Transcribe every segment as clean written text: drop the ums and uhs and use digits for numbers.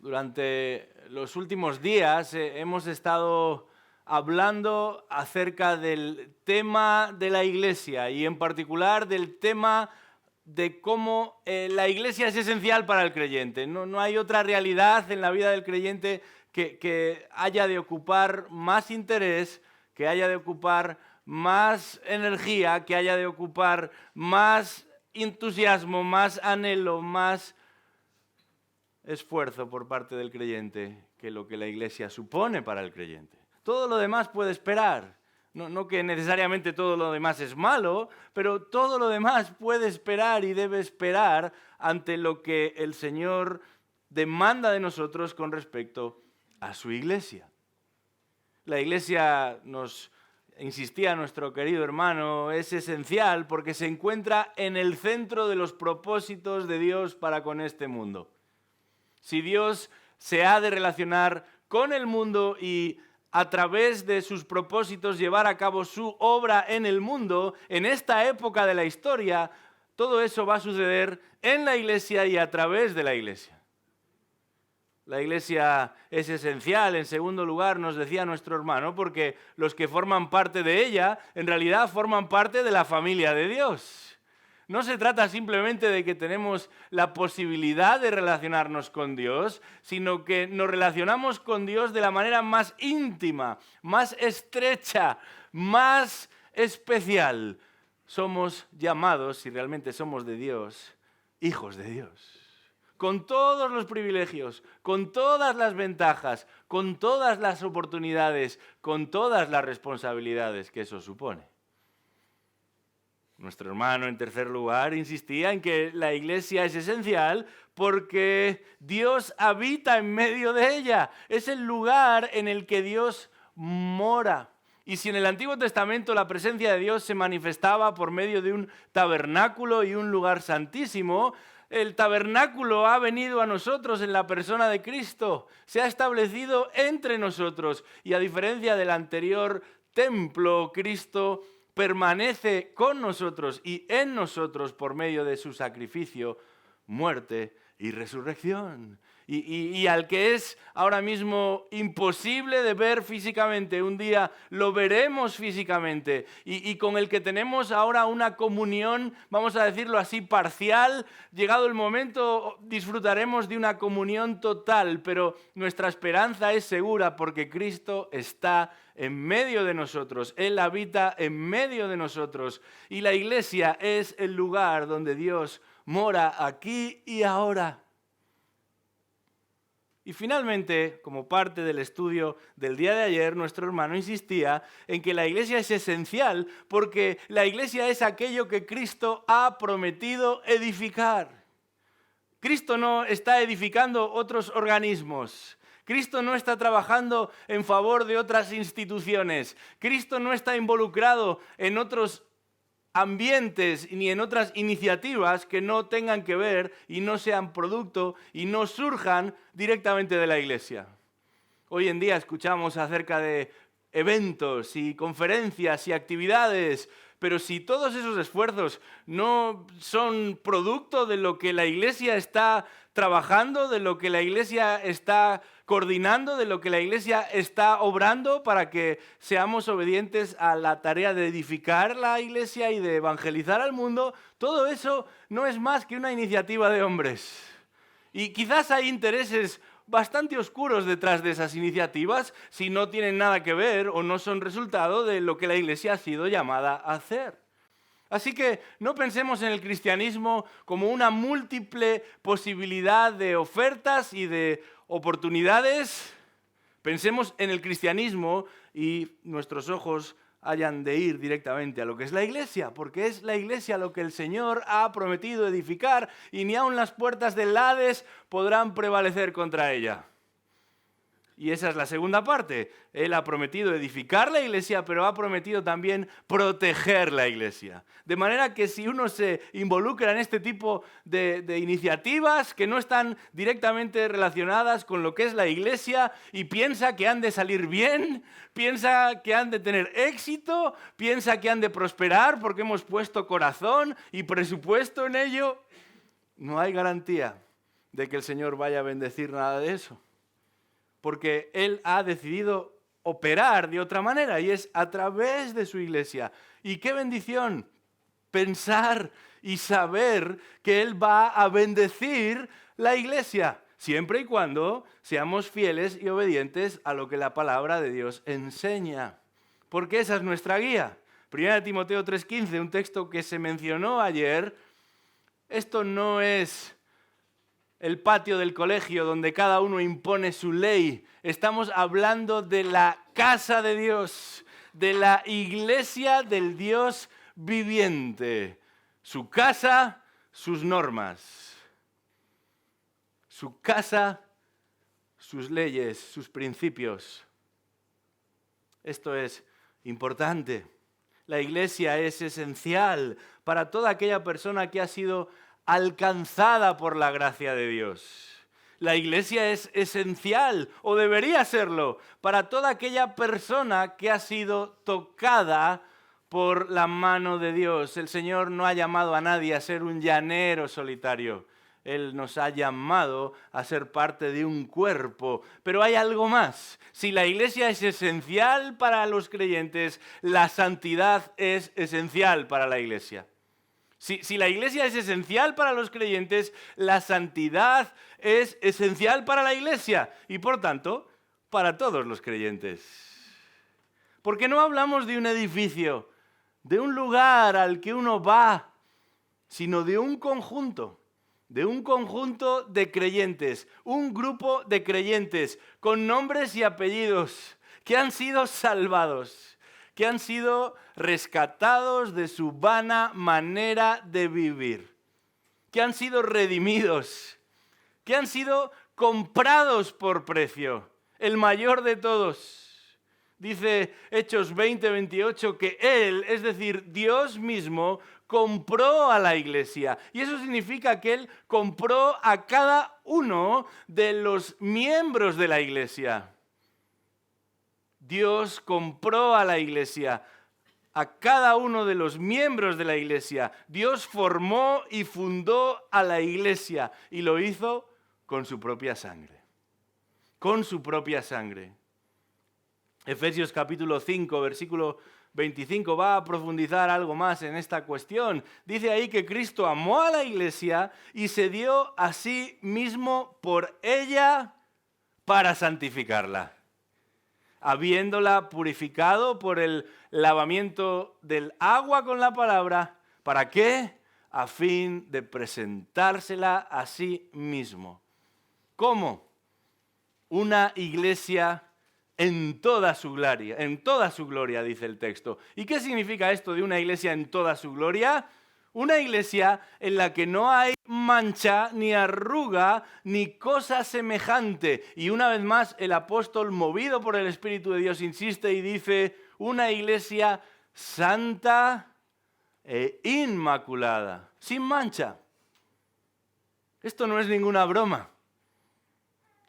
Durante los últimos días hemos estado hablando acerca del tema de la iglesia y en particular del tema de cómo la iglesia es esencial para el creyente. No hay otra realidad en la vida del creyente que haya de ocupar más interés, que haya de ocupar más energía, que haya de ocupar más entusiasmo, más anhelo, más esfuerzo por parte del creyente que lo que la iglesia supone para el creyente. Todo lo demás puede esperar. No que necesariamente todo lo demás es malo, pero todo lo demás puede esperar y debe esperar ante lo que el Señor demanda de nosotros con respecto a su iglesia. La iglesia, nos insistía nuestro querido hermano, es esencial porque se encuentra en el centro de los propósitos de Dios para con este mundo. Si Dios se ha de relacionar con el mundo y a través de sus propósitos llevar a cabo su obra en el mundo, en esta época de la historia, todo eso va a suceder en la iglesia y a través de la iglesia. La iglesia es esencial, en segundo lugar, nos decía nuestro hermano, porque los que forman parte de ella, en realidad forman parte de la familia de Dios. No se trata simplemente de que tenemos la posibilidad de relacionarnos con Dios, sino que nos relacionamos con Dios de la manera más íntima, más estrecha, más especial. Somos llamados, si realmente somos de Dios, hijos de Dios. Con todos los privilegios, con todas las ventajas, con todas las oportunidades, con todas las responsabilidades que eso supone. Nuestro hermano, en tercer lugar, insistía en que la iglesia es esencial porque Dios habita en medio de ella. Es el lugar en el que Dios mora. Y si en el Antiguo Testamento la presencia de Dios se manifestaba por medio de un tabernáculo y un lugar santísimo, el tabernáculo ha venido a nosotros en la persona de Cristo. Se ha establecido entre nosotros. Y a diferencia del anterior templo, Cristo permanece con nosotros y en nosotros por medio de su sacrificio, muerte y resurrección. Y al que es ahora mismo imposible de ver físicamente, un día lo veremos físicamente. Y con el que tenemos ahora una comunión, vamos a decirlo así, parcial. Llegado el momento, disfrutaremos de una comunión total, pero nuestra esperanza es segura porque Cristo está en medio de nosotros. Él habita en medio de nosotros. Y la iglesia es el lugar donde Dios mora aquí y ahora. Y finalmente, como parte del estudio del día de ayer, nuestro hermano insistía en que la iglesia es esencial porque la iglesia es aquello que Cristo ha prometido edificar. Cristo no está edificando otros organismos. Cristo no está trabajando en favor de otras instituciones. Cristo no está involucrado en otros ambientes ni en otras iniciativas que no tengan que ver y no sean producto y no surjan directamente de la iglesia. Hoy en día escuchamos acerca de eventos y conferencias y actividades, pero si todos esos esfuerzos no son producto de lo que la iglesia está trabajando, de lo que la iglesia está coordinando, de lo que la iglesia está obrando para que seamos obedientes a la tarea de edificar la iglesia y de evangelizar al mundo, todo eso no es más que una iniciativa de hombres. Y quizás hay intereses bastante oscuros detrás de esas iniciativas si no tienen nada que ver o no son resultado de lo que la iglesia ha sido llamada a hacer. Así que no pensemos en el cristianismo como una múltiple posibilidad de ofertas y de oportunidades. Pensemos en el cristianismo y nuestros ojos hayan de ir directamente a lo que es la iglesia, porque es la iglesia lo que el Señor ha prometido edificar y ni aun las puertas del Hades podrán prevalecer contra ella. Y esa es la segunda parte. Él ha prometido edificar la iglesia, pero ha prometido también proteger la iglesia. De manera que si uno se involucra en este tipo de iniciativas que no están directamente relacionadas con lo que es la iglesia y piensa que han de salir bien, piensa que han de tener éxito, piensa que han de prosperar porque hemos puesto corazón y presupuesto en ello, no hay garantía. de que el Señor vaya a bendecir nada de eso. Porque Él ha decidido operar de otra manera y es a través de su iglesia. Y qué bendición pensar y saber que Él va a bendecir la iglesia, siempre y cuando seamos fieles y obedientes a lo que la palabra de Dios enseña. Porque esa es nuestra guía. 1 Timoteo 3:15, un texto que se mencionó ayer. Esto no es el patio del colegio donde cada uno impone su ley. Estamos hablando de la casa de Dios, de la iglesia del Dios viviente. Su casa, sus normas. Su casa, sus leyes, sus principios. Esto es importante. La iglesia es esencial para toda aquella persona que ha sido alcanzada por la gracia de Dios. La iglesia es esencial, o debería serlo, para toda aquella persona que ha sido tocada por la mano de Dios. El Señor no ha llamado a nadie a ser un llanero solitario. Él nos ha llamado a ser parte de un cuerpo. Pero hay algo más. Si la iglesia es esencial para los creyentes, la santidad es esencial para la iglesia. Si la iglesia es esencial para los creyentes, la santidad es esencial para la iglesia y, por tanto, para todos los creyentes. Porque no hablamos de un edificio, de un lugar al que uno va, sino de un conjunto de creyentes, un grupo de creyentes con nombres y apellidos que han sido salvados, que han sido rescatados de su vana manera de vivir, que han sido redimidos, que han sido comprados por precio, el mayor de todos. Dice Hechos 20:28 que Él, es decir, Dios mismo, compró a la iglesia. Y eso significa que Él compró a cada uno de los miembros de la iglesia. Dios compró a la iglesia, a cada uno de los miembros de la iglesia. Dios formó y fundó a la iglesia y lo hizo con su propia sangre. Con su propia sangre. Efesios capítulo 5, versículo 25 va a profundizar algo más en esta cuestión. Dice ahí que Cristo amó a la iglesia y se dio a sí mismo por ella para santificarla, habiéndola purificado por el lavamiento del agua con la palabra. ¿Para qué? A fin de presentársela a sí mismo. ¿Cómo? Una iglesia en toda su gloria, dice el texto. ¿Y qué significa esto de una iglesia en toda su gloria? Una iglesia en la que no hay mancha, ni arruga, ni cosa semejante. Y una vez más, el apóstol, movido por el Espíritu de Dios, insiste y dice, una iglesia santa e inmaculada, sin mancha. Esto no es ninguna broma.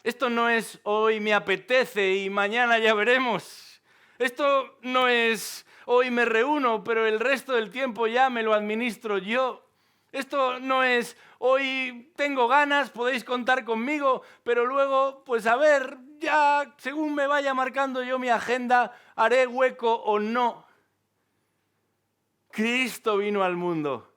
Esto no es hoy me apetece y mañana ya veremos. Esto no es hoy me reúno, pero el resto del tiempo ya me lo administro yo. Esto no es hoy tengo ganas, podéis contar conmigo, pero luego, pues a ver, ya según me vaya marcando yo mi agenda, haré hueco o no. Cristo vino al mundo.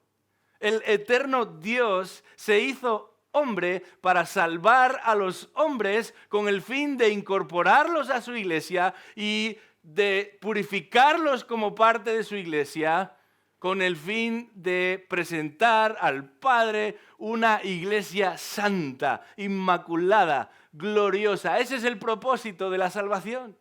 El eterno Dios se hizo hombre para salvar a los hombres con el fin de incorporarlos a su iglesia y de purificarlos como parte de su iglesia, con el fin de presentar al Padre una iglesia santa, inmaculada, gloriosa. Ese es el propósito de la salvación.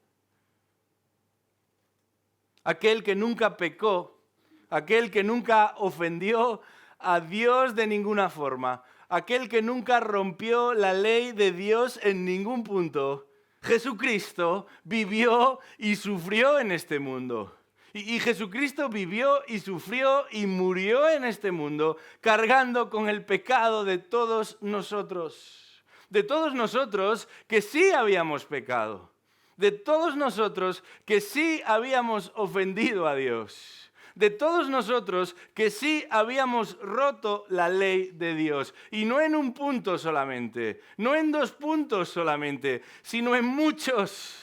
Aquel que nunca pecó, aquel que nunca ofendió a Dios de ninguna forma, aquel que nunca rompió la ley de Dios en ningún punto. Jesucristo vivió y sufrió en este mundo. Y Jesucristo vivió y sufrió y murió en este mundo, cargando con el pecado de todos nosotros. De todos nosotros que sí habíamos pecado. De todos nosotros que sí habíamos ofendido a Dios. de todos nosotros que sí habíamos roto la ley de Dios. Y no en un punto solamente, no en 2 puntos solamente, sino en muchos.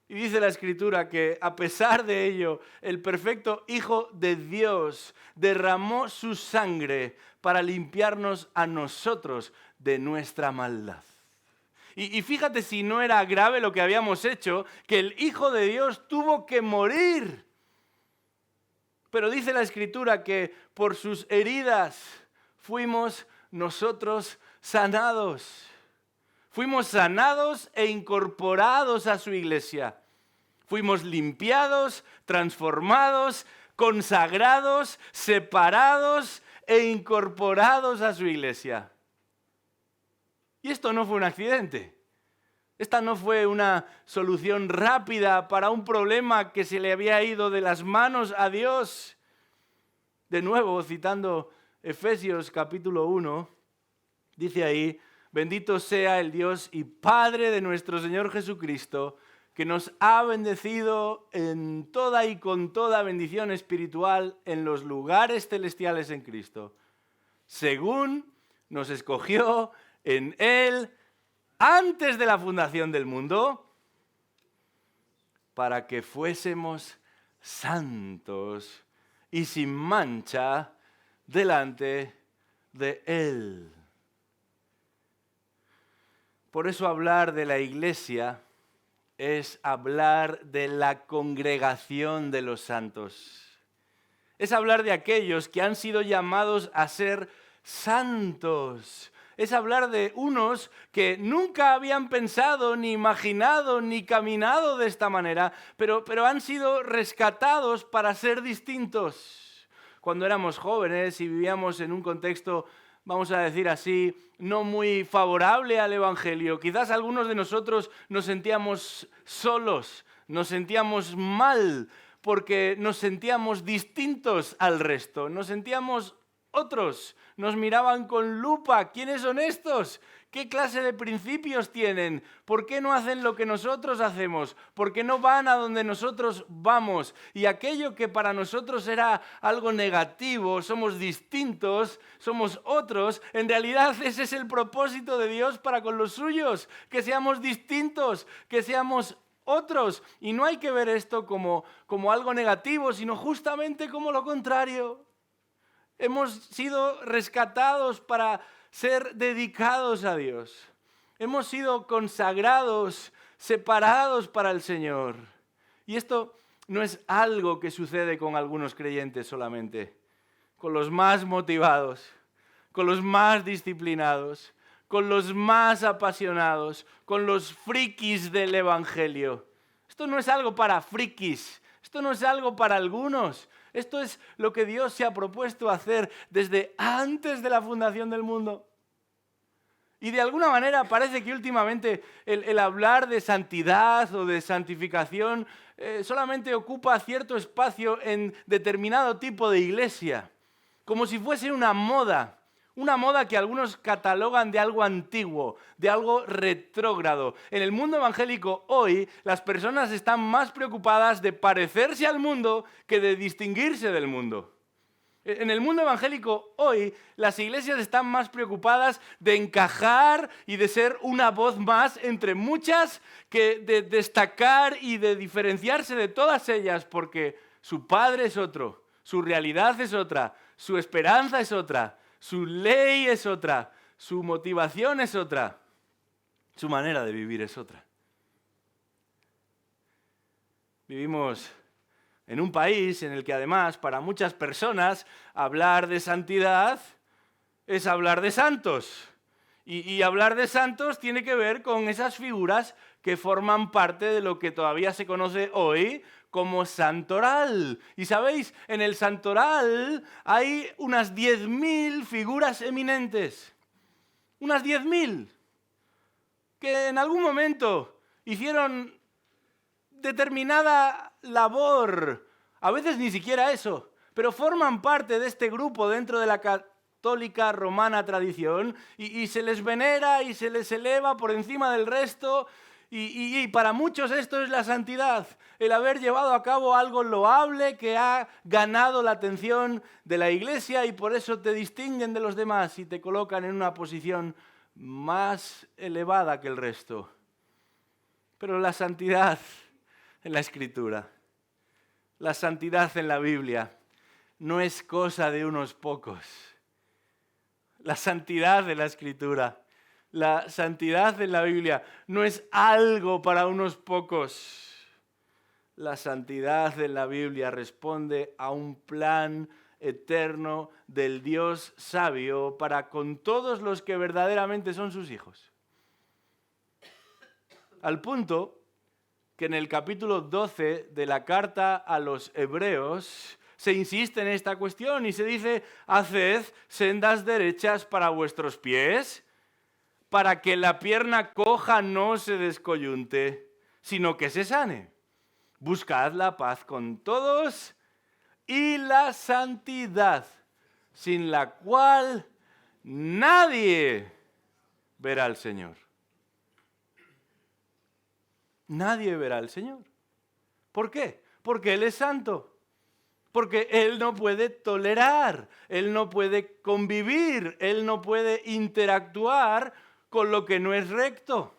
Y dice la Escritura que a pesar de ello, el perfecto Hijo de Dios derramó su sangre para limpiarnos a nosotros de nuestra maldad. Y fíjate si no era grave lo que habíamos hecho, que el Hijo de Dios tuvo que morir. Pero dice la Escritura que por sus heridas fuimos nosotros sanados. Fuimos sanados e incorporados a su iglesia. Fuimos limpiados, transformados, consagrados, separados e incorporados a su iglesia. Y esto no fue un accidente. Esta no fue una solución rápida para un problema que se le había ido de las manos a Dios. De nuevo, citando Efesios capítulo 1, dice ahí: bendito sea el Dios y Padre de nuestro Señor Jesucristo, que nos ha bendecido en toda y con toda bendición espiritual en los lugares celestiales en Cristo, según nos escogió en Él antes de la fundación del mundo, para que fuésemos santos y sin mancha delante de Él. Por eso hablar de la iglesia es hablar de la congregación de los santos. Es hablar de aquellos que han sido llamados a ser santos. Es hablar de unos que nunca habían pensado, ni imaginado, ni caminado de esta manera, pero han sido rescatados para ser distintos. Cuando éramos jóvenes y vivíamos en un contexto, vamos a decir así, no muy favorable al Evangelio, quizás algunos de nosotros nos sentíamos solos, nos sentíamos mal, porque nos sentíamos distintos al resto, nos sentíamos otros, nos miraban con lupa. ¿Quiénes son estos? ¿Qué clase de principios tienen? ¿Por qué no hacen lo que nosotros hacemos? ¿Por qué no van a donde nosotros vamos? Y aquello que para nosotros era algo negativo, somos distintos, somos otros, en realidad ese es el propósito de Dios para con los suyos, que seamos distintos, que seamos otros. Y no hay que ver esto como algo negativo, sino justamente como lo contrario. Hemos sido rescatados para ser dedicados a Dios. Hemos sido consagrados, separados para el Señor. Y esto no es algo que sucede con algunos creyentes solamente, con los más motivados, con los más disciplinados, con los más apasionados, con los frikis del Evangelio. Esto no es algo para frikis, esto no es algo para algunos. Esto es lo que Dios se ha propuesto hacer desde antes de la fundación del mundo. Y de alguna manera parece que últimamente el hablar de santidad o de santificación solamente ocupa cierto espacio en determinado tipo de iglesia, como si fuese una moda que algunos catalogan de algo antiguo, de algo retrógrado. En el mundo evangélico hoy, las personas están más preocupadas de parecerse al mundo que de distinguirse del mundo. En el mundo evangélico hoy, las iglesias están más preocupadas de encajar y de ser una voz más entre muchas que de destacar y de diferenciarse de todas ellas, porque su padre es otro, su realidad es otra, su esperanza es otra, su ley es otra, su motivación es otra, su manera de vivir es otra. Vivimos en un país en el que además para muchas personas hablar de santidad es hablar de santos. Y hablar de santos tiene que ver con esas figuras que forman parte de lo que todavía se conoce hoy como santoral. Y sabéis, en el santoral hay unas 10.000 figuras eminentes. Unas 10.000 que en algún momento hicieron determinada labor, a veces ni siquiera eso, pero forman parte de este grupo dentro de la católica romana tradición y se les venera y se les eleva por encima del resto Y para muchos esto es la santidad, el haber llevado a cabo algo loable que ha ganado la atención de la iglesia y por eso te distinguen de los demás y te colocan en una posición más elevada que el resto. Pero la santidad en la Escritura, la santidad en la Biblia, no es cosa de unos pocos. La santidad de la Escritura, la santidad en la Biblia no es algo para unos pocos. La santidad en la Biblia responde a un plan eterno del Dios sabio para con todos los que verdaderamente son sus hijos. Al punto que en el capítulo 12 de la carta a los Hebreos se insiste en esta cuestión y se dice: haced sendas derechas para vuestros pies, para que la pierna coja no se descoyunte, sino que se sane. Buscad la paz con todos y la santidad, sin la cual nadie verá al Señor. Nadie verá al Señor. ¿Por qué? Porque Él es santo. Porque Él no puede tolerar, Él no puede convivir, Él no puede interactuar con lo que no es recto,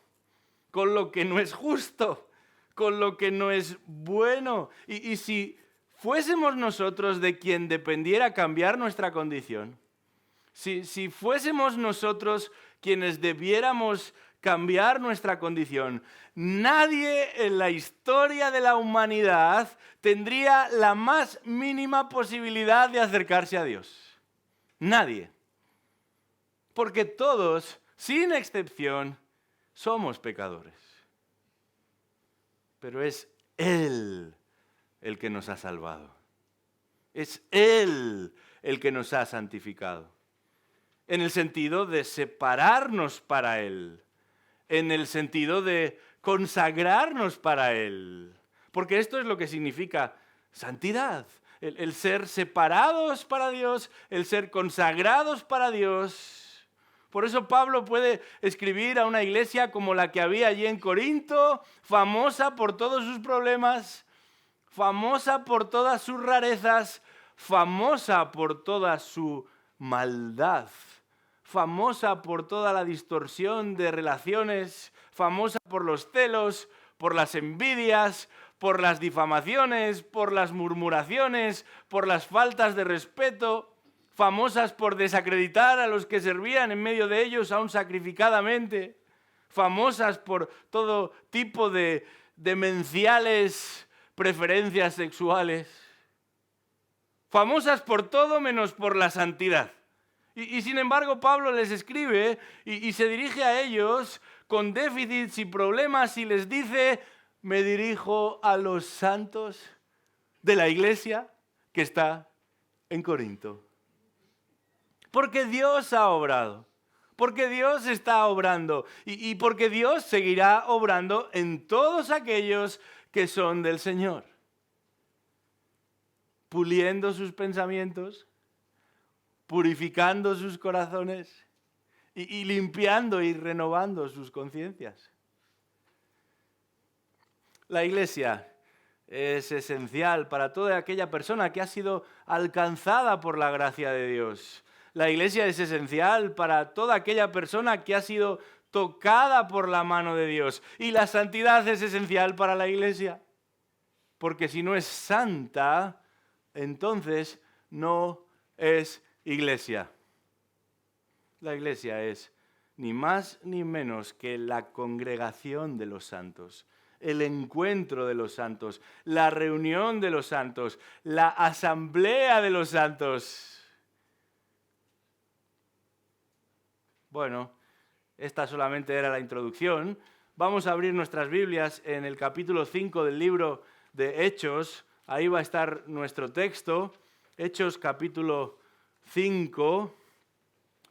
con lo que no es justo, con lo que no es bueno. Y si fuésemos nosotros de quien dependiera cambiar nuestra condición, si fuésemos nosotros quienes debiéramos cambiar nuestra condición, nadie en la historia de la humanidad tendría la más mínima posibilidad de acercarse a Dios. Nadie. Porque todos, sin excepción, somos pecadores. Pero es Él el que nos ha salvado. Es Él el que nos ha santificado. En el sentido de separarnos para Él. En el sentido de consagrarnos para Él. Porque esto es lo que significa santidad. El ser separados para Dios, el ser consagrados para Dios. Por eso Pablo puede escribir a una iglesia como la que había allí en Corinto, famosa por todos sus problemas, famosa por todas sus rarezas, famosa por toda su maldad, famosa por toda la distorsión de relaciones, famosa por los celos, por las envidias, por las difamaciones, por las murmuraciones, por las faltas de respeto, famosas por desacreditar a los que servían en medio de ellos aún sacrificadamente, famosas por todo tipo de demenciales preferencias sexuales, famosas por todo menos por la santidad. Y sin embargo Pablo les escribe y se dirige a ellos con déficits y problemas y les dice: me dirijo a los santos de la iglesia que está en Corinto. Porque Dios ha obrado, porque Dios está obrando y porque Dios seguirá obrando en todos aquellos que son del Señor. Puliendo sus pensamientos, purificando sus corazones y limpiando y renovando sus conciencias. La iglesia es esencial para toda aquella persona que ha sido alcanzada por la gracia de Dios. La iglesia es esencial para toda aquella persona que ha sido tocada por la mano de Dios. Y la santidad es esencial para la iglesia. Porque si no es santa, entonces no es iglesia. La iglesia es ni más ni menos que la congregación de los santos, el encuentro de los santos, la reunión de los santos, la asamblea de los santos. Bueno, esta solamente era la introducción. Vamos a abrir nuestras Biblias en el capítulo 5 del libro de Hechos. Ahí va a estar nuestro texto, Hechos capítulo 5,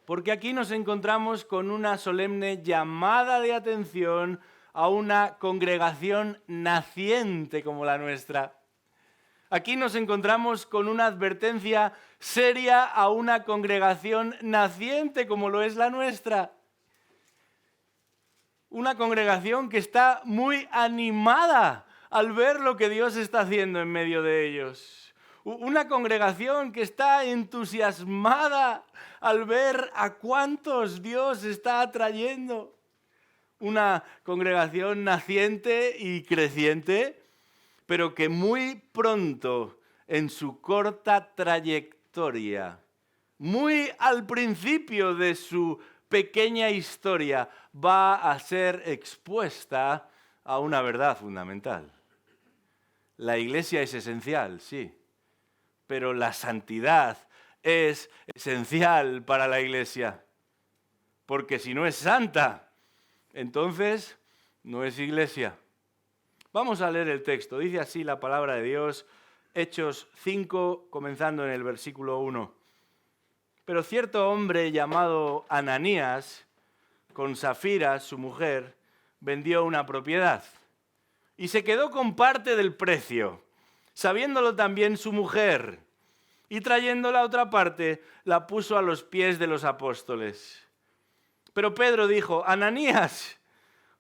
porque aquí nos encontramos con una solemne llamada de atención a una congregación naciente como la nuestra. Aquí nos encontramos con una advertencia seria a una congregación naciente como lo es la nuestra. una congregación que está muy animada al ver lo que Dios está haciendo en medio de ellos. Una congregación que está entusiasmada al ver a cuántos Dios está atrayendo. Una congregación naciente y creciente, pero que muy pronto en su corta trayectoria, muy al principio de su pequeña historia, va a ser expuesta a una verdad fundamental. La iglesia es esencial, sí, pero la santidad es esencial para la iglesia. Porque si no es santa, entonces no es iglesia. Vamos a leer el texto. Dice así la palabra de Dios, Hechos 5, comenzando en el versículo 1. Pero cierto hombre llamado Ananías, con Safira, su mujer, vendió una propiedad y se quedó con parte del precio, sabiéndolo también su mujer, y trayendo la otra parte, la puso a los pies de los apóstoles. Pero Pedro dijo: Ananías,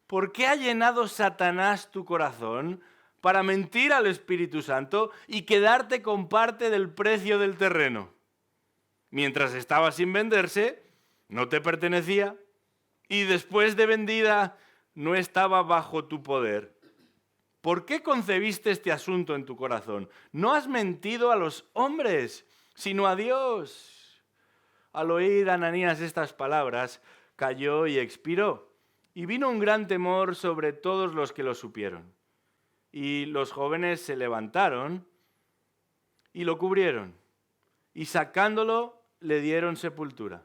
¿por qué ha llenado Satanás tu corazón para mentir al Espíritu Santo y quedarte con parte del precio del terreno? Mientras estaba sin venderse, no te pertenecía, y después de vendida, no estaba bajo tu poder. ¿Por qué concebiste este asunto en tu corazón? No has mentido a los hombres, sino a Dios. Al oír Ananías estas palabras, cayó y expiró, y vino un gran temor sobre todos los que lo supieron. Y los jóvenes se levantaron y lo cubrieron, y sacándolo le dieron sepultura.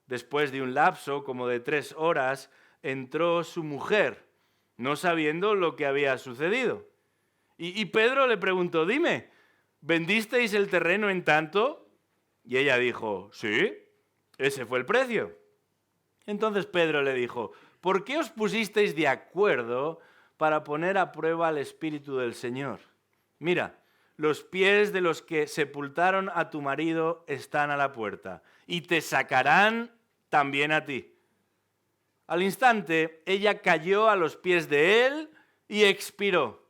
Después de un lapso como de 3 horas, entró su mujer, no sabiendo lo que había sucedido. Y Pedro le preguntó: dime, ¿vendisteis el terreno en tanto? Y ella dijo: sí, ese fue el precio. Entonces Pedro le dijo: ¿por qué os pusisteis de acuerdo para poner a prueba al Espíritu del Señor? Mira, los pies de los que sepultaron a tu marido están a la puerta, y te sacarán también a ti. Al instante, ella cayó a los pies de él y expiró.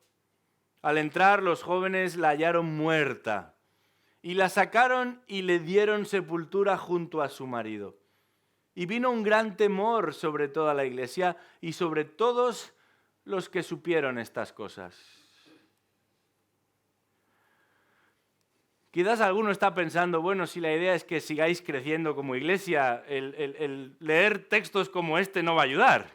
Al entrar, los jóvenes la hallaron muerta, y la sacaron y le dieron sepultura junto a su marido. Y vino un gran temor sobre toda la iglesia y sobre todos los que supieron estas cosas. Quizás alguno está pensando: bueno, si la idea es que sigáis creciendo como iglesia, el leer textos como este no va a ayudar.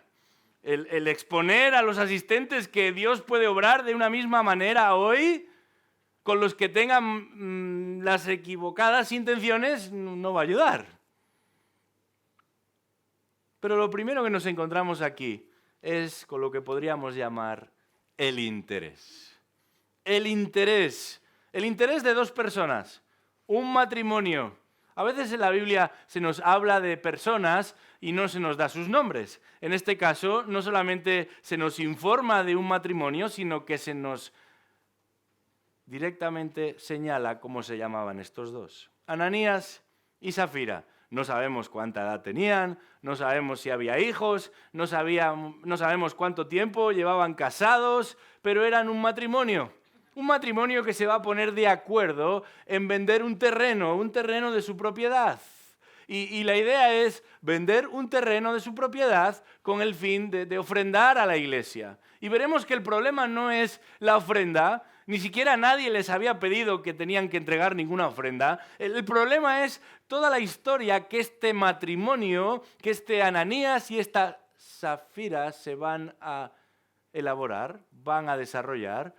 El exponer a los asistentes que Dios puede obrar de una misma manera hoy, con los que tengan las equivocadas intenciones, no va a ayudar. Pero lo primero que nos encontramos aquí es con lo que podríamos llamar el interés. El interés de 2 personas, un matrimonio. A veces en la Biblia se nos habla de personas y no se nos da sus nombres. En este caso, no solamente se nos informa de un matrimonio, sino que se nos directamente señala cómo se llamaban estos dos: Ananías y Safira. No sabemos cuánta edad tenían, no sabemos si había hijos, no sabemos cuánto tiempo llevaban casados, pero eran un matrimonio que se va a poner de acuerdo en vender un terreno de su propiedad. Y la idea es vender un terreno de su propiedad con el fin de ofrendar a la iglesia. Y veremos que el problema no es la ofrenda, ni siquiera nadie les había pedido que tenían que entregar ninguna ofrenda. El problema es toda la historia que este matrimonio, que este Ananías y esta Safira se van a elaborar, van a desarrollar,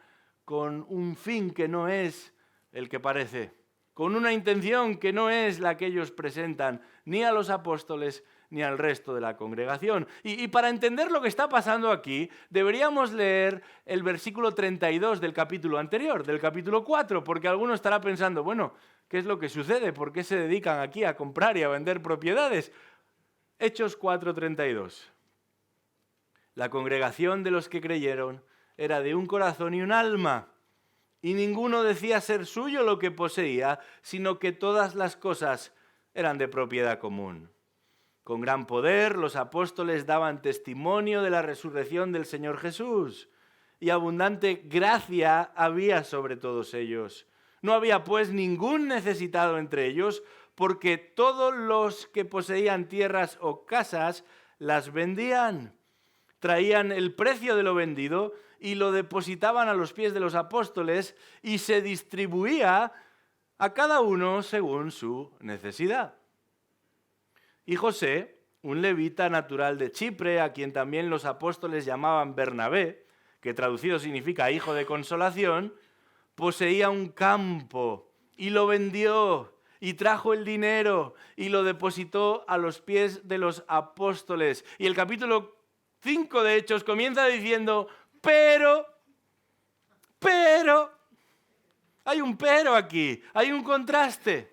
con un fin que no es el que parece, con una intención que no es la que ellos presentan ni a los apóstoles ni al resto de la congregación. Y para entender lo que está pasando aquí, deberíamos leer el versículo 32 del capítulo anterior, del capítulo 4, porque alguno estará pensando: bueno, ¿qué es lo que sucede? ¿Por qué se dedican aquí a comprar y a vender propiedades? Hechos 4:32. La congregación de los que creyeron era de un corazón y un alma, y ninguno decía ser suyo lo que poseía, sino que todas las cosas eran de propiedad común. Con gran poder los apóstoles daban testimonio de la resurrección del Señor Jesús, y abundante gracia había sobre todos ellos. No había pues ningún necesitado entre ellos, porque todos los que poseían tierras o casas las vendían. Traían el precio de lo vendido y lo depositaban a los pies de los apóstoles, y se distribuía a cada uno según su necesidad. Y José, un levita natural de Chipre, a quien también los apóstoles llamaban Bernabé, que traducido significa hijo de consolación, poseía un campo y lo vendió y trajo el dinero y lo depositó a los pies de los apóstoles. Y el capítulo 5 de Hechos comienza diciendo, pero, hay un pero aquí, hay un contraste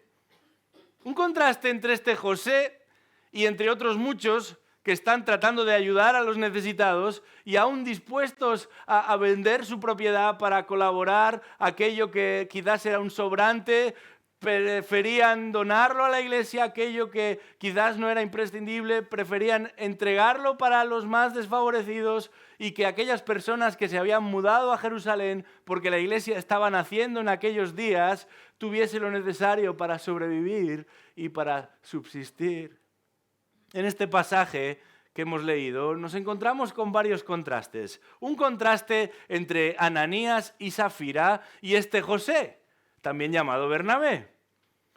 entre este José y entre otros muchos que están tratando de ayudar a los necesitados y aún dispuestos a vender su propiedad para colaborar aquello que quizás era un sobrante, preferían donarlo a la iglesia, aquello que quizás no era imprescindible, preferían entregarlo para los más desfavorecidos, y que aquellas personas que se habían mudado a Jerusalén porque la iglesia estaba naciendo en aquellos días, tuviese lo necesario para sobrevivir y para subsistir. En este pasaje que hemos leído nos encontramos con varios contrastes. Un contraste entre Ananías y Safira y este José, también llamado Bernabé.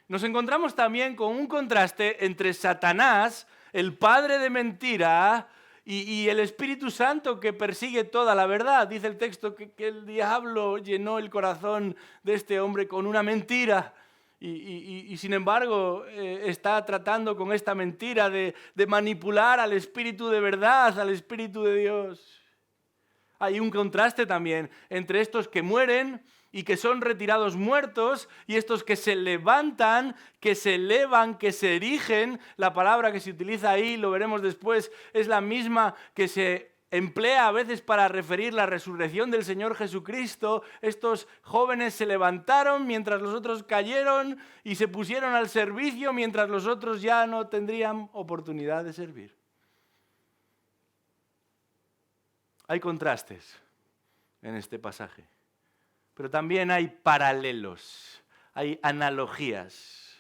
Nos encontramos también con un contraste entre Satanás, el padre de mentira, y el Espíritu Santo que persigue toda la verdad. Dice el texto que el diablo llenó el corazón de este hombre con una mentira. Y sin embargo está tratando con esta mentira de manipular al Espíritu de verdad, al Espíritu de Dios. Hay un contraste también entre estos que mueren y que son retirados muertos, y estos que se levantan, que se elevan, que se erigen. La palabra que se utiliza ahí, lo veremos después, es la misma que se emplea a veces para referir la resurrección del Señor Jesucristo. Estos jóvenes se levantaron mientras los otros cayeron y se pusieron al servicio mientras los otros ya no tendrían oportunidad de servir. Hay contrastes en este pasaje, pero también hay paralelos, hay analogías.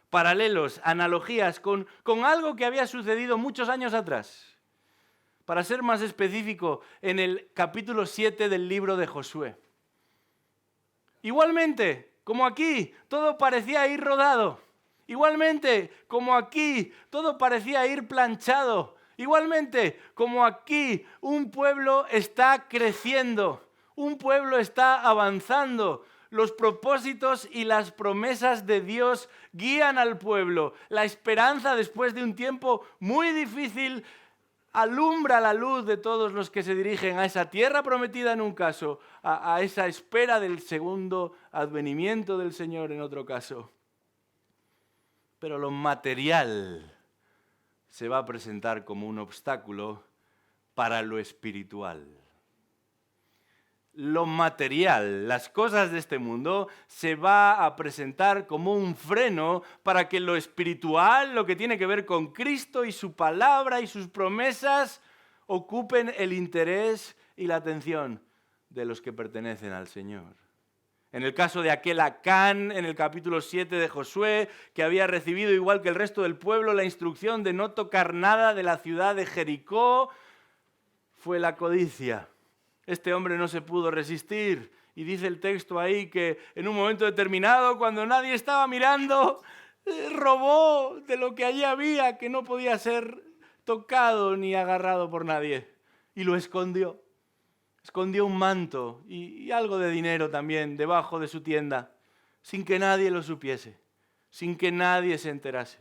Paralelos, analogías con algo que había sucedido muchos años atrás. Para ser más específico, en el capítulo 7 del libro de Josué. Igualmente, como aquí, todo parecía ir rodado. Igualmente, como aquí, todo parecía ir planchado. Igualmente, como aquí, un pueblo está creciendo, un pueblo está avanzando. Los propósitos y las promesas de Dios guían al pueblo. La esperanza, después de un tiempo muy difícil, alumbra la luz de todos los que se dirigen a esa tierra prometida en un caso, a esa espera del segundo advenimiento del Señor en otro caso. Pero lo material se va a presentar como un obstáculo para lo espiritual. Lo material, las cosas de este mundo, se va a presentar como un freno para que lo espiritual, lo que tiene que ver con Cristo y su palabra y sus promesas, ocupen el interés y la atención de los que pertenecen al Señor. En el caso de aquel Acán, en el capítulo 7 de Josué, que había recibido, igual que el resto del pueblo, la instrucción de no tocar nada de la ciudad de Jericó, fue la codicia. Este hombre no se pudo resistir, y dice el texto ahí que en un momento determinado, cuando nadie estaba mirando, robó de lo que allí había, que no podía ser tocado ni agarrado por nadie, y lo escondió. Escondió un manto y algo de dinero también debajo de su tienda, sin que nadie lo supiese, sin que nadie se enterase.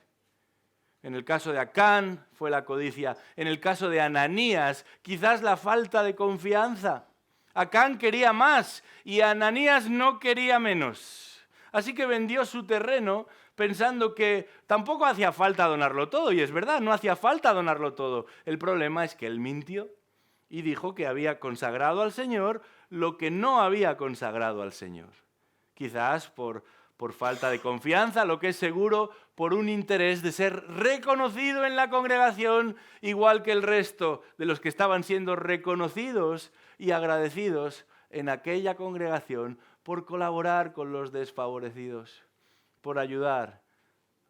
En el caso de Acán fue la codicia. En el caso de Ananías, quizás la falta de confianza. Acán quería más y Ananías no quería menos. Así que vendió su terreno pensando que tampoco hacía falta donarlo todo. Y es verdad, no hacía falta donarlo todo. El problema es que él mintió y dijo que había consagrado al Señor lo que no había consagrado al Señor. Quizás por por falta de confianza, lo que es seguro, por un interés de ser reconocido en la congregación, igual que el resto de los que estaban siendo reconocidos y agradecidos en aquella congregación por colaborar con los desfavorecidos, por ayudar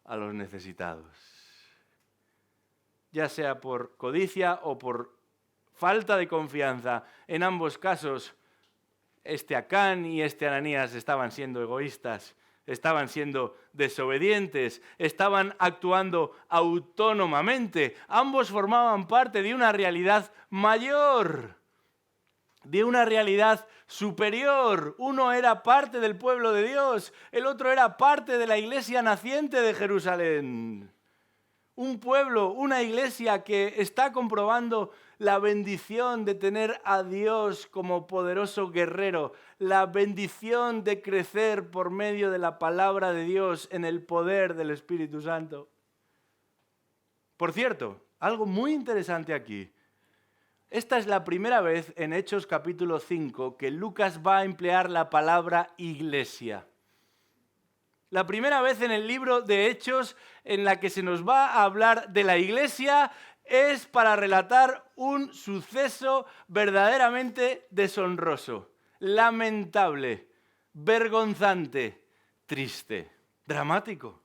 a los necesitados. Ya sea por codicia o por falta de confianza, en ambos casos, este Acán y este Ananías estaban siendo egoístas, estaban siendo desobedientes, estaban actuando autónomamente. Ambos formaban parte de una realidad mayor, de una realidad superior. Uno era parte del pueblo de Dios, el otro era parte de la iglesia naciente de Jerusalén. Un pueblo, una iglesia que está comprobando la bendición de tener a Dios como poderoso guerrero, la bendición de crecer por medio de la palabra de Dios en el poder del Espíritu Santo. Por cierto, algo muy interesante aquí. Esta es la primera vez en Hechos capítulo 5 que Lucas va a emplear la palabra iglesia. La primera vez en el libro de Hechos en la que se nos va a hablar de la iglesia es para relatar un suceso verdaderamente deshonroso, lamentable, vergonzante, triste, dramático.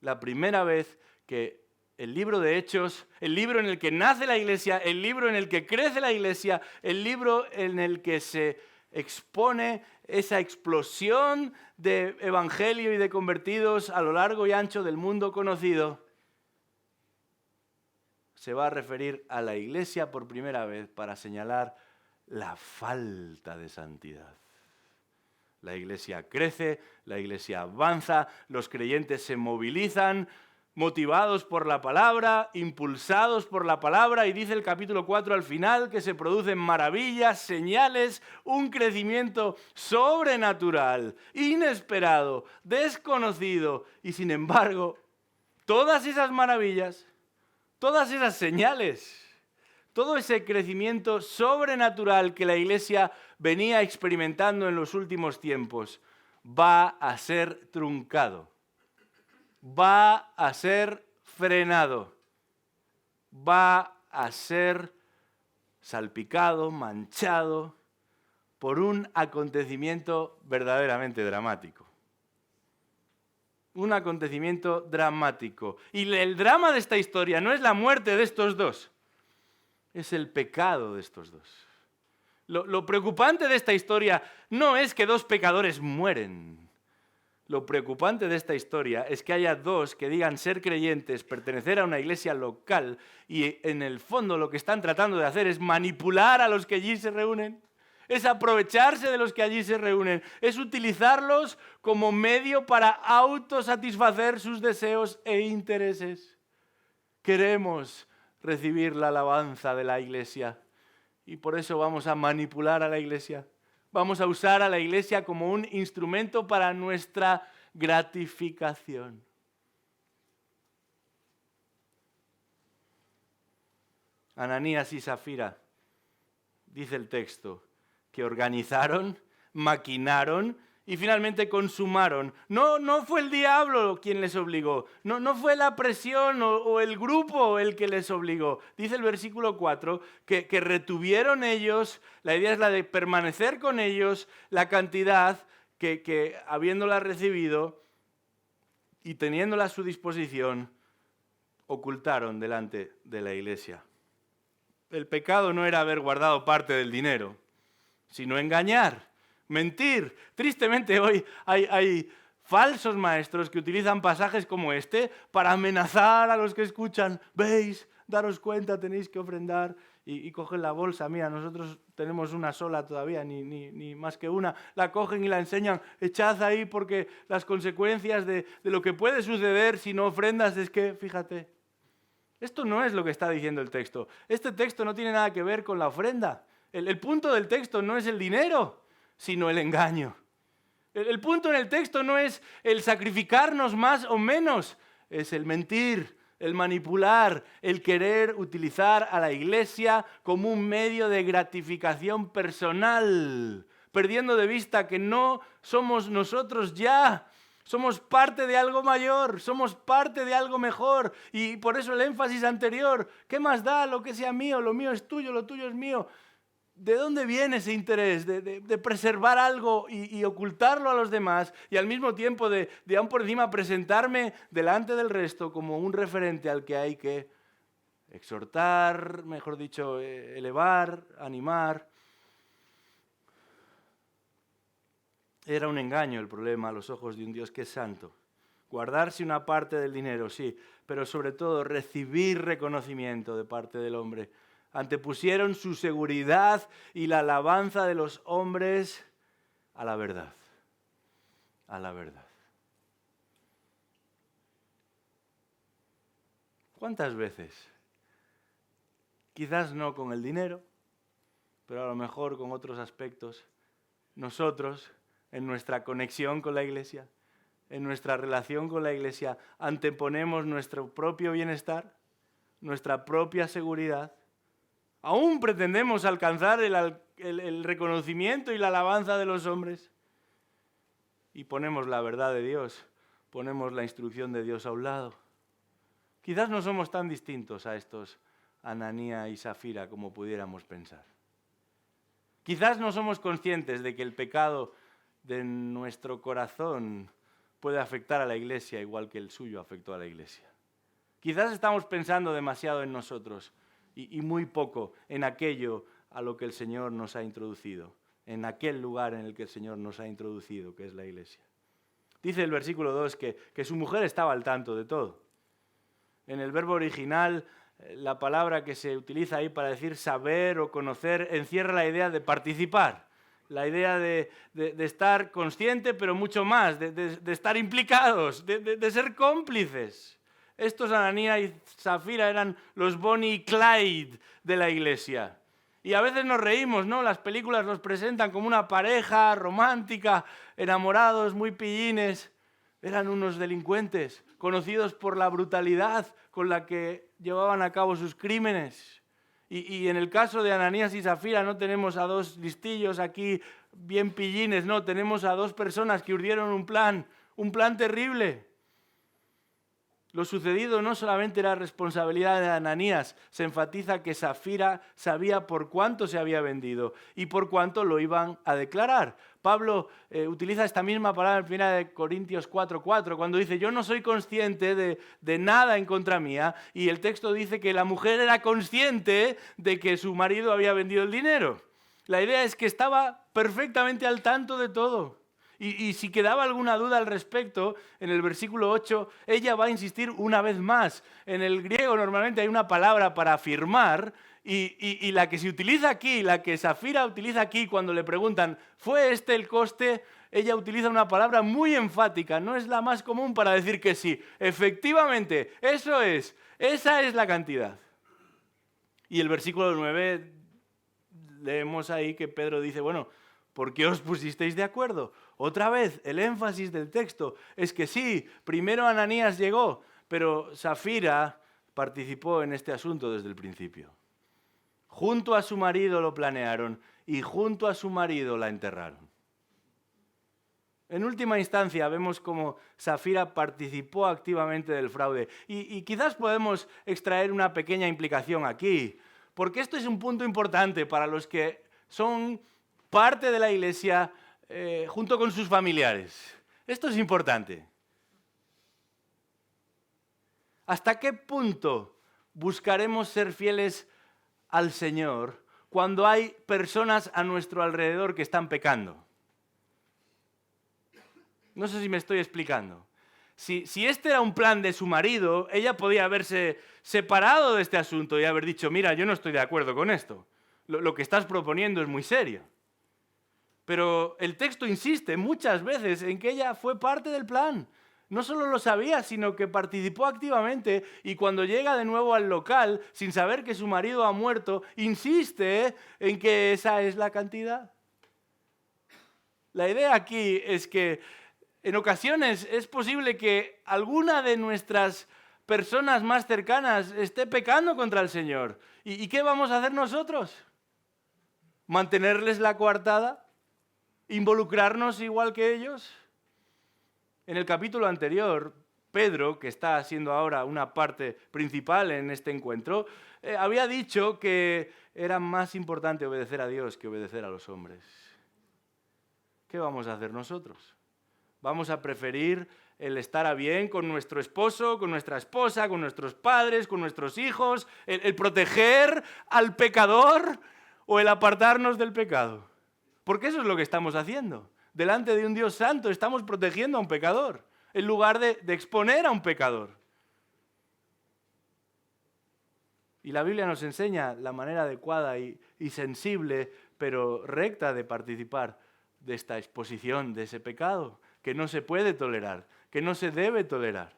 La primera vez que el libro de Hechos, el libro en el que nace la iglesia, el libro en el que crece la iglesia, el libro en el que se expone esa explosión de evangelio y de convertidos a lo largo y ancho del mundo conocido, se va a referir a la iglesia por primera vez para señalar la falta de santidad. La iglesia crece, la iglesia avanza, los creyentes se movilizan, motivados por la palabra, impulsados por la palabra, y dice el capítulo 4 al final que se producen maravillas, señales, un crecimiento sobrenatural, inesperado, desconocido, y sin embargo, todas esas maravillas, todas esas señales, todo ese crecimiento sobrenatural que la iglesia venía experimentando en los últimos tiempos, va a ser truncado. Va a ser frenado, va a ser salpicado, manchado por un acontecimiento verdaderamente dramático. Un acontecimiento dramático. Y el drama de esta historia no es la muerte de estos dos, es el pecado de estos dos. Lo preocupante de esta historia no es que dos pecadores mueren. Lo preocupante de esta historia es que haya dos que digan ser creyentes, pertenecer a una iglesia local y en el fondo lo que están tratando de hacer es manipular a los que allí se reúnen, es aprovecharse de los que allí se reúnen, es utilizarlos como medio para autosatisfacer sus deseos e intereses. Queremos recibir la alabanza de la iglesia y por eso vamos a manipular a la iglesia. Vamos a usar a la iglesia como un instrumento para nuestra gratificación. Ananías y Zafira, dice el texto, que organizaron, maquinaron y finalmente consumaron. No fue el diablo quien les obligó, no fue la presión o el grupo el que les obligó. Dice el versículo 4 que retuvieron ellos, la idea es la de permanecer con ellos, la cantidad que habiéndola recibido y teniéndola a su disposición, ocultaron delante de la iglesia. El pecado no era haber guardado parte del dinero, sino engañar. Mentir. Tristemente hoy hay falsos maestros que utilizan pasajes como este para amenazar a los que escuchan. Veis, daros cuenta, tenéis que ofrendar y cogen la bolsa. Mira, nosotros tenemos una sola todavía, ni más que una. La cogen y la enseñan. Echad ahí porque las consecuencias de lo que puede suceder si no ofrendas es que, fíjate, esto no es lo que está diciendo el texto. Este texto no tiene nada que ver con la ofrenda. El punto del texto no es el dinero, sino el engaño. El punto en el texto no es el sacrificarnos más o menos, es el mentir, el manipular, el querer utilizar a la iglesia como un medio de gratificación personal perdiendo de vista que no somos nosotros ya. Somos parte de algo mayor, somos parte de algo mejor. Y por eso el énfasis anterior, ¿qué más da lo que sea mío? Lo mío es tuyo, lo tuyo es mío. ¿De dónde viene ese interés de preservar algo y ocultarlo a los demás y al mismo tiempo de aún por encima presentarme delante del resto como un referente al que hay que exhortar, mejor dicho, elevar, animar? Era un engaño el problema a los ojos de un Dios que es santo. Guardarse una parte del dinero, sí, pero sobre todo recibir reconocimiento de parte del hombre. Antepusieron su seguridad y la alabanza de los hombres a la verdad. A la verdad. ¿Cuántas veces? Quizás no con el dinero, pero a lo mejor con otros aspectos. Nosotros, en nuestra conexión con la Iglesia, en nuestra relación con la Iglesia, anteponemos nuestro propio bienestar, nuestra propia seguridad. Aún pretendemos alcanzar el reconocimiento y la alabanza de los hombres. Y ponemos la verdad de Dios, ponemos la instrucción de Dios a un lado. Quizás no somos tan distintos a estos Ananías y Safira como pudiéramos pensar. Quizás no somos conscientes de que el pecado de nuestro corazón puede afectar a la Iglesia igual que el suyo afectó a la Iglesia. Quizás estamos pensando demasiado en nosotros y muy poco en aquello a lo que el Señor nos ha introducido, en aquel lugar en el que el Señor nos ha introducido, que es la Iglesia. Dice el versículo 2 que su mujer estaba al tanto de todo. En el verbo original, la palabra que se utiliza ahí para decir saber o conocer encierra la idea de participar. La idea de estar consciente, pero mucho más, de estar implicados, de ser cómplices. Estos Ananías y Safira eran los Bonnie y Clyde de la Iglesia. Y a veces nos reímos, ¿no? Las películas los presentan como una pareja romántica, enamorados, muy pillines. Eran unos delincuentes, conocidos por la brutalidad con la que llevaban a cabo sus crímenes. Y en el caso de Ananías y Safira no tenemos a dos listillos aquí bien pillines, no, tenemos a dos personas que urdieron un plan terrible. Lo sucedido no solamente era responsabilidad de Ananías, se enfatiza que Safira sabía por cuánto se había vendido y por cuánto lo iban a declarar. Pablo utiliza esta misma palabra en 1 Corintios 4:4 cuando dice yo no soy consciente de nada en contra mía, y el texto dice que la mujer era consciente de que su marido había vendido el dinero. La idea es que estaba perfectamente al tanto de todo. Y si quedaba alguna duda al respecto, en el versículo 8, ella va a insistir una vez más. En el griego normalmente hay una palabra para afirmar, y la que se utiliza aquí, la que Safira utiliza aquí cuando le preguntan, ¿fue este el coste? Ella utiliza una palabra muy enfática, no es la más común para decir que sí. Efectivamente, eso es, esa es la cantidad. Y el versículo 9, leemos ahí que Pedro dice, bueno, ¿por qué os pusisteis de acuerdo? Otra vez, el énfasis del texto es que sí, primero Ananías llegó, pero Safira participó en este asunto desde el principio. Junto a su marido lo planearon y junto a su marido la enterraron. En última instancia vemos cómo Safira participó activamente del fraude y quizás podemos extraer una pequeña implicación aquí, porque esto es un punto importante para los que son parte de la Iglesia junto con sus familiares. Esto es importante. ¿Hasta qué punto buscaremos ser fieles al Señor cuando hay personas a nuestro alrededor que están pecando? No sé si me estoy explicando. Si este era un plan de su marido, ella podía haberse separado de este asunto y haber dicho, mira, yo no estoy de acuerdo con esto. Lo que estás proponiendo es muy serio. Pero el texto insiste muchas veces en que ella fue parte del plan. No solo lo sabía, sino que participó activamente, y cuando llega de nuevo al local, sin saber que su marido ha muerto, insiste en que esa es la cantidad. La idea aquí es que en ocasiones es posible que alguna de nuestras personas más cercanas esté pecando contra el Señor. ¿Y qué vamos a hacer nosotros? ¿Mantenerles la coartada? ¿Involucrarnos igual que ellos? En el capítulo anterior, Pedro, que está siendo ahora una parte principal en este encuentro, había dicho que era más importante obedecer a Dios que obedecer a los hombres. ¿Qué vamos a hacer nosotros? ¿Vamos a preferir el estar a bien con nuestro esposo, con nuestra esposa, con nuestros padres, con nuestros hijos, el proteger al pecador o el apartarnos del pecado? Porque eso es lo que estamos haciendo. Delante de un Dios santo estamos protegiendo a un pecador, en lugar de exponer a un pecador. Y la Biblia nos enseña la manera adecuada y sensible, pero recta de participar de esta exposición de ese pecado, que no se puede tolerar, que no se debe tolerar.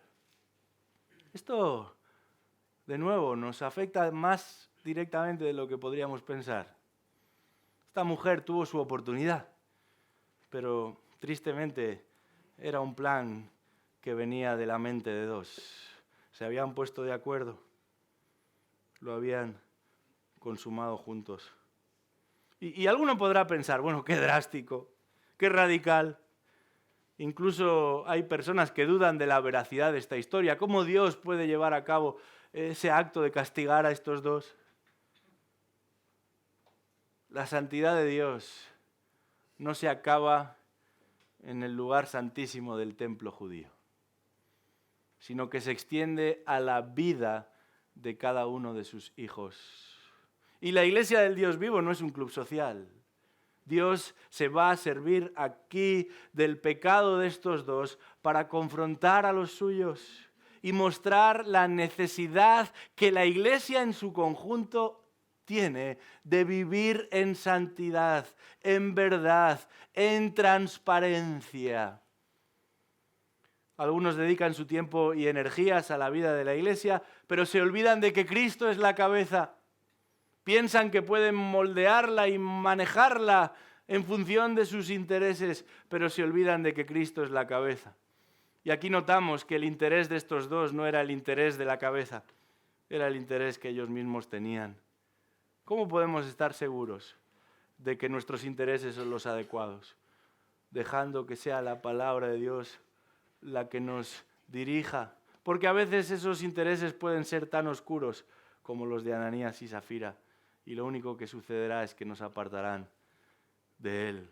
Esto, de nuevo, nos afecta más directamente de lo que podríamos pensar. Esta mujer tuvo su oportunidad, pero tristemente era un plan que venía de la mente de dos. Se habían puesto de acuerdo, lo habían consumado juntos. Y alguno podrá pensar, bueno, qué drástico, qué radical. Incluso hay personas que dudan de la veracidad de esta historia. ¿Cómo Dios puede llevar a cabo ese acto de castigar a estos dos? La santidad de Dios no se acaba en el lugar santísimo del templo judío, sino que se extiende a la vida de cada uno de sus hijos. Y la iglesia del Dios vivo no es un club social. Dios se va a servir aquí del pecado de estos dos para confrontar a los suyos y mostrar la necesidad que la iglesia en su conjunto tiene de vivir en santidad, en verdad, en transparencia. Algunos dedican su tiempo y energías a la vida de la iglesia, pero se olvidan de que Cristo es la cabeza. Piensan que pueden moldearla y manejarla en función de sus intereses, pero se olvidan de que Cristo es la cabeza. Y aquí notamos que el interés de estos dos no era el interés de la cabeza, era el interés que ellos mismos tenían. ¿Cómo podemos estar seguros de que nuestros intereses son los adecuados? Dejando que sea la palabra de Dios la que nos dirija. Porque a veces esos intereses pueden ser tan oscuros como los de Ananías y Zafira. Y lo único que sucederá es que nos apartarán de Él.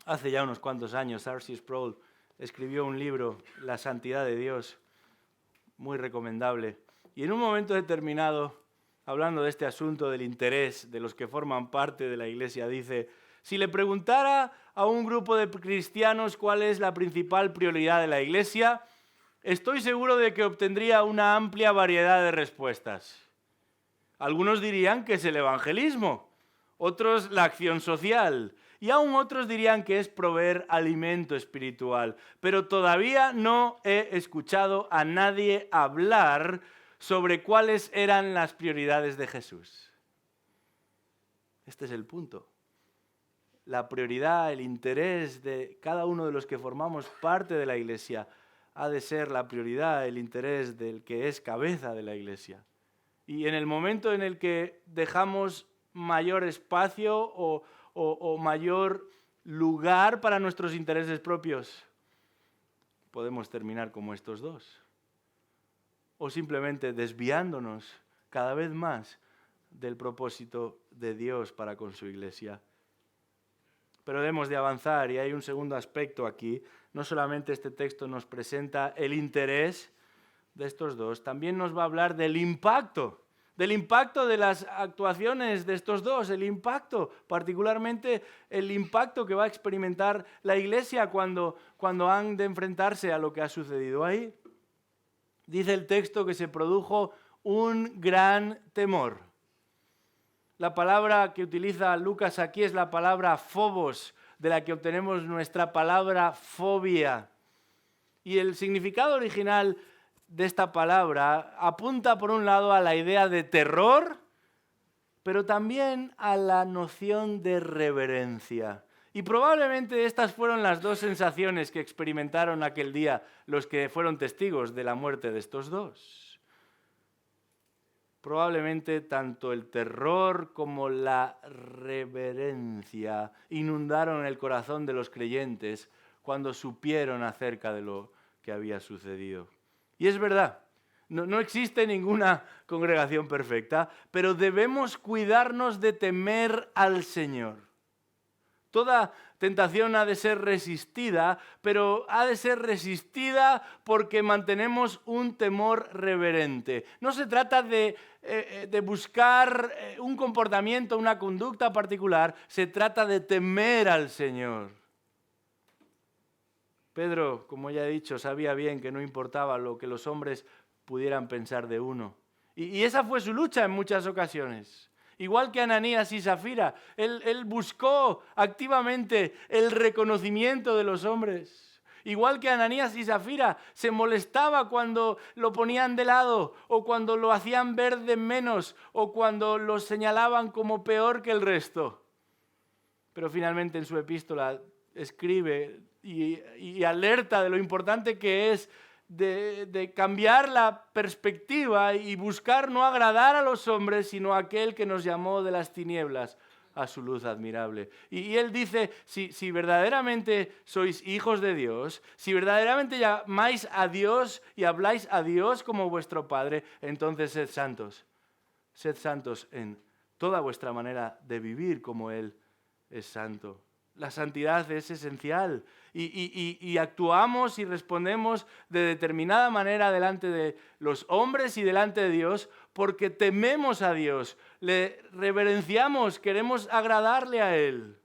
Hace ya unos cuantos años, R.C. Sproul escribió un libro, La santidad de Dios, muy recomendable. Y en un momento determinado, hablando de este asunto del interés de los que forman parte de la iglesia, dice: si le preguntara a un grupo de cristianos cuál es la principal prioridad de la iglesia, estoy seguro de que obtendría una amplia variedad de respuestas. Algunos dirían que es el evangelismo, otros la acción social, y aún otros dirían que es proveer alimento espiritual. Pero todavía no he escuchado a nadie hablar sobre cuáles eran las prioridades de Jesús. Este es el punto. La prioridad, el interés de cada uno de los que formamos parte de la iglesia ha de ser la prioridad, el interés del que es cabeza de la iglesia. Y en el momento en el que dejamos mayor espacio o mayor lugar para nuestros intereses propios, podemos terminar como estos dos. O simplemente desviándonos cada vez más del propósito de Dios para con su iglesia. Pero debemos de avanzar y hay un segundo aspecto aquí. No solamente este texto nos presenta el interés de estos dos, también nos va a hablar del impacto de las actuaciones de estos dos, el impacto, particularmente el impacto que va a experimentar la iglesia cuando han de enfrentarse a lo que ha sucedido ahí. Dice el texto que se produjo un gran temor. La palabra que utiliza Lucas aquí es la palabra phobos, de la que obtenemos nuestra palabra fobia. Y el significado original de esta palabra apunta por un lado a la idea de terror, pero también a la noción de reverencia. Y probablemente estas fueron las dos sensaciones que experimentaron aquel día los que fueron testigos de la muerte de estos dos. Probablemente tanto el terror como la reverencia inundaron el corazón de los creyentes cuando supieron acerca de lo que había sucedido. Y es verdad, no existe ninguna congregación perfecta, pero debemos cuidarnos de temer al Señor. Toda tentación ha de ser resistida, pero ha de ser resistida porque mantenemos un temor reverente. No se trata de buscar un comportamiento, una conducta particular, se trata de temer al Señor. Pedro, como ya he dicho, sabía bien que no importaba lo que los hombres pudieran pensar de uno. Y esa fue su lucha en muchas ocasiones. Igual que Ananías y Safira, él buscó activamente el reconocimiento de los hombres. Igual que Ananías y Safira, se molestaba cuando lo ponían de lado, o cuando lo hacían ver de menos, o cuando lo señalaban como peor que el resto. Pero finalmente en su epístola escribe y alerta de lo importante que es de cambiar la perspectiva y buscar no agradar a los hombres, sino a aquel que nos llamó de las tinieblas a su luz admirable. Y él dice, si verdaderamente sois hijos de Dios, si verdaderamente llamáis a Dios y habláis a Dios como vuestro Padre, entonces sed santos. Sed santos en toda vuestra manera de vivir como Él es santo. La santidad es esencial y actuamos y respondemos de determinada manera delante de los hombres y delante de Dios porque tememos a Dios, le reverenciamos, queremos agradarle a Él.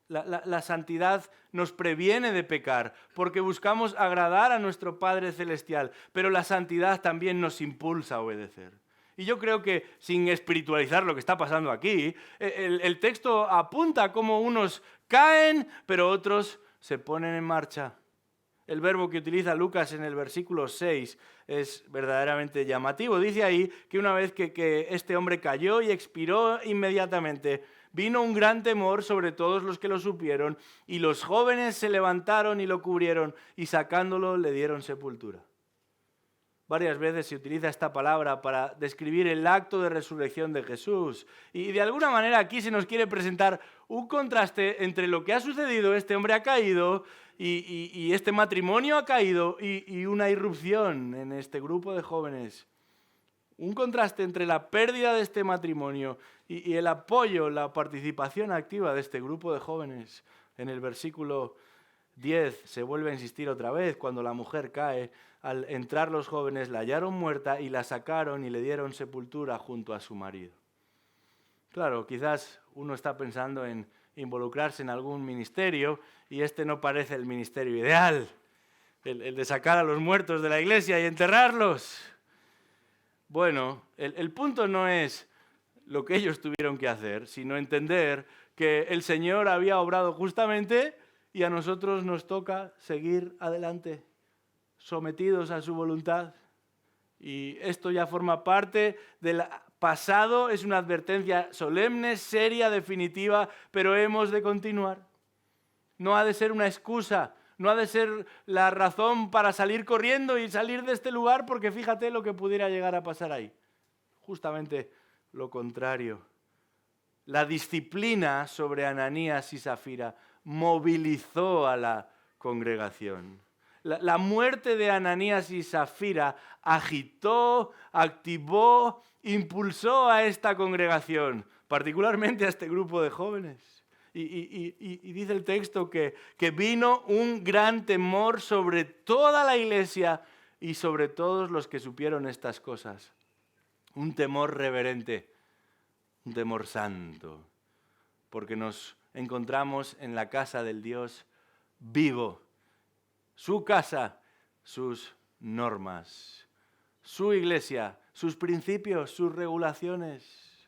La santidad nos previene de pecar porque buscamos agradar a nuestro Padre Celestial, pero la santidad también nos impulsa a obedecer. Y yo creo que, sin espiritualizar lo que está pasando aquí, el texto apunta a cómo unos caen, pero otros se ponen en marcha. El verbo que utiliza Lucas en el versículo 6 es verdaderamente llamativo. Dice ahí que una vez que este hombre cayó y expiró inmediatamente, vino un gran temor sobre todos los que lo supieron, y los jóvenes se levantaron y lo cubrieron, y sacándolo le dieron sepultura. Varias veces se utiliza esta palabra para describir el acto de resurrección de Jesús. Y de alguna manera aquí se nos quiere presentar un contraste entre lo que ha sucedido, este hombre ha caído y este matrimonio ha caído y una irrupción en este grupo de jóvenes. Un contraste entre la pérdida de este matrimonio y el apoyo, la participación activa de este grupo de jóvenes. En el versículo 10 se vuelve a insistir otra vez, cuando la mujer cae, al entrar los jóvenes la hallaron muerta y la sacaron y le dieron sepultura junto a su marido. Claro, quizás uno está pensando en involucrarse en algún ministerio y este no parece el ministerio ideal, el de sacar a los muertos de la iglesia y enterrarlos. Bueno, el punto no es lo que ellos tuvieron que hacer, sino entender que el Señor había obrado justamente y a nosotros nos toca seguir adelante, sometidos a su voluntad. Y esto ya forma parte del pasado, es una advertencia solemne, seria, definitiva, pero hemos de continuar. No ha de ser una excusa, no ha de ser la razón para salir corriendo y salir de este lugar, porque fíjate lo que pudiera llegar a pasar ahí. Justamente lo contrario. La disciplina sobre Ananías y Safira movilizó a la congregación. La muerte de Ananías y Safira agitó, activó, impulsó a esta congregación, particularmente a este grupo de jóvenes. Y dice el texto que vino un gran temor sobre toda la iglesia y sobre todos los que supieron estas cosas. Un temor reverente, un temor santo, porque nos encontramos en la casa del Dios vivo. Su casa, sus normas, su iglesia, sus principios, sus regulaciones.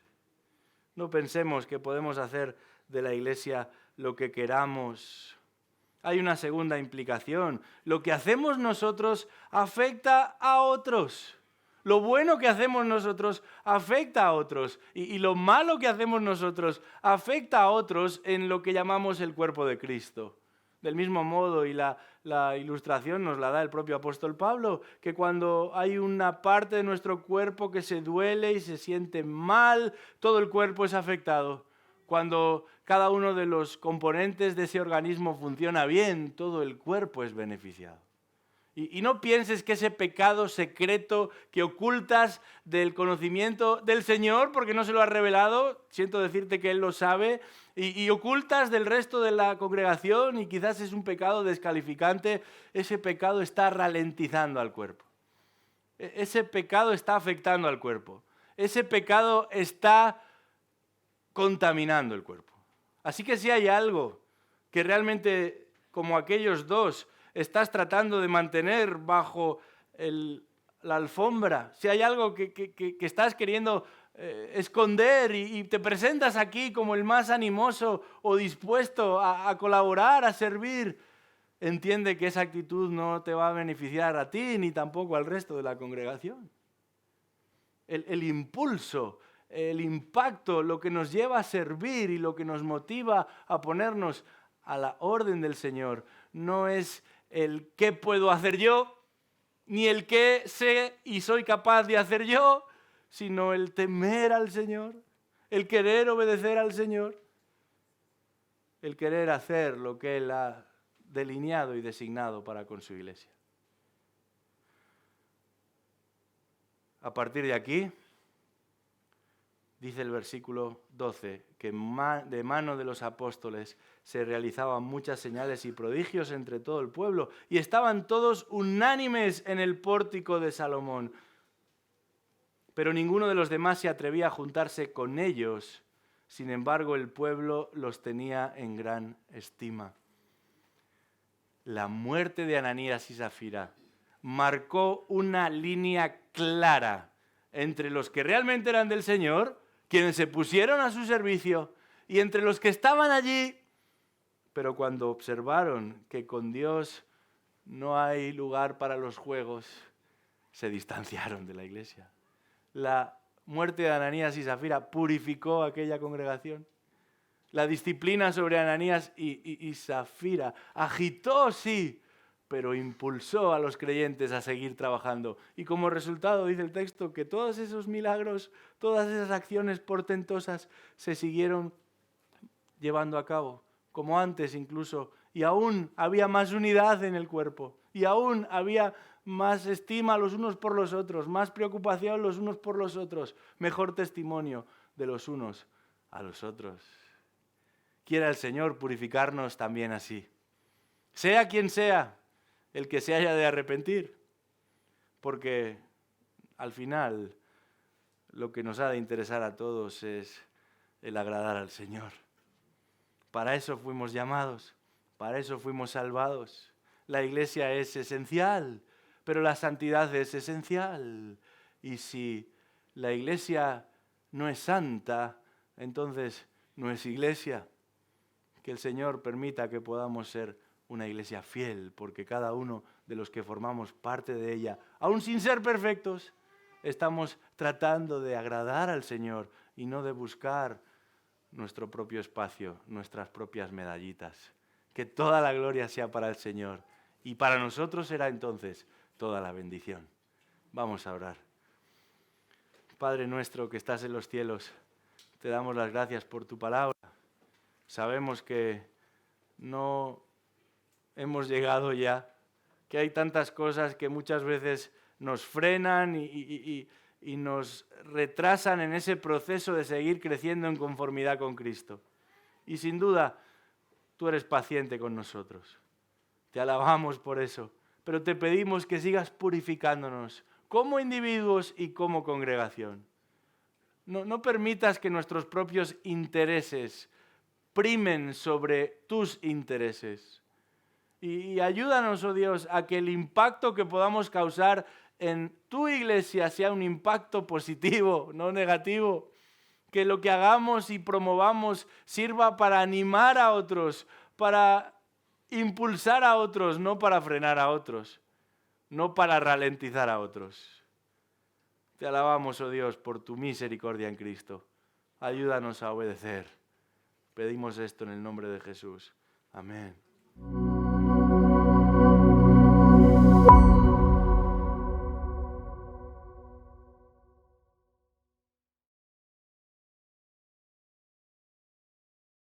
No pensemos que podemos hacer de la iglesia lo que queramos. Hay una segunda implicación. Lo que hacemos nosotros afecta a otros. Lo bueno que hacemos nosotros afecta a otros. Y lo malo que hacemos nosotros afecta a otros en lo que llamamos el cuerpo de Cristo. Del mismo modo, y la ilustración nos la da el propio apóstol Pablo, que cuando hay una parte de nuestro cuerpo que se duele y se siente mal, todo el cuerpo es afectado. Cuando cada uno de los componentes de ese organismo funciona bien, todo el cuerpo es beneficiado. Y no pienses que ese pecado secreto que ocultas del conocimiento del Señor, porque no se lo has revelado, siento decirte que Él lo sabe, y ocultas del resto de la congregación, y quizás es un pecado descalificante, ese pecado está ralentizando al cuerpo. Ese pecado está afectando al cuerpo. Ese pecado está contaminando el cuerpo. Así que si hay algo que realmente, como aquellos dos, estás tratando de mantener bajo la alfombra, si hay algo que estás queriendo esconder y te presentas aquí como el más animoso o dispuesto a colaborar, a servir, entiende que esa actitud no te va a beneficiar a ti ni tampoco al resto de la congregación. El impulso, el impacto, lo que nos lleva a servir y lo que nos motiva a ponernos a la orden del Señor, no es el qué puedo hacer yo, ni el qué sé y soy capaz de hacer yo, sino el temer al Señor, el querer obedecer al Señor, el querer hacer lo que Él ha delineado y designado para con su iglesia. A partir de aquí, dice el versículo 12, que de mano de los apóstoles se realizaban muchas señales y prodigios entre todo el pueblo, y estaban todos unánimes en el pórtico de Salomón. Pero ninguno de los demás se atrevía a juntarse con ellos. Sin embargo, el pueblo los tenía en gran estima. La muerte de Ananías y Zafira marcó una línea clara entre los que realmente eran del Señor, quienes se pusieron a su servicio, y entre los que estaban allí, pero cuando observaron que con Dios no hay lugar para los juegos, se distanciaron de la iglesia. La muerte de Ananías y Zafira purificó aquella congregación. La disciplina sobre Ananías y Zafira agitó, sí, pero impulsó a los creyentes a seguir trabajando. Y como resultado, dice el texto, que todos esos milagros, todas esas acciones portentosas se siguieron llevando a cabo, como antes incluso. Y aún había más unidad en el cuerpo. Y aún había más estima los unos por los otros, más preocupación los unos por los otros, mejor testimonio de los unos a los otros. Quiera el Señor purificarnos también así. Sea quien sea el que se haya de arrepentir, porque al final lo que nos ha de interesar a todos es el agradar al Señor. Para eso fuimos llamados, para eso fuimos salvados. La iglesia es esencial, pero la santidad es esencial. Y si la iglesia no es santa, entonces no es iglesia. Que el Señor permita que podamos ser una iglesia fiel, porque cada uno de los que formamos parte de ella, aun sin ser perfectos, estamos tratando de agradar al Señor y no de buscar nuestro propio espacio, nuestras propias medallitas. Que toda la gloria sea para el Señor y para nosotros será entonces toda la bendición. Vamos a orar. Padre nuestro que estás en los cielos, te damos las gracias por tu palabra. Sabemos que no hemos llegado ya, que hay tantas cosas que muchas veces nos frenan y nos retrasan en ese proceso de seguir creciendo en conformidad con Cristo. Y sin duda, tú eres paciente con nosotros. Te alabamos por eso, pero te pedimos que sigas purificándonos como individuos y como congregación. No permitas que nuestros propios intereses primen sobre tus intereses. Y ayúdanos, oh Dios, a que el impacto que podamos causar en tu iglesia sea un impacto positivo, no negativo. Que lo que hagamos y promovamos sirva para animar a otros, para impulsar a otros, no para frenar a otros, no para ralentizar a otros. Te alabamos, oh Dios, por tu misericordia en Cristo. Ayúdanos a obedecer. Pedimos esto en el nombre de Jesús. Amén.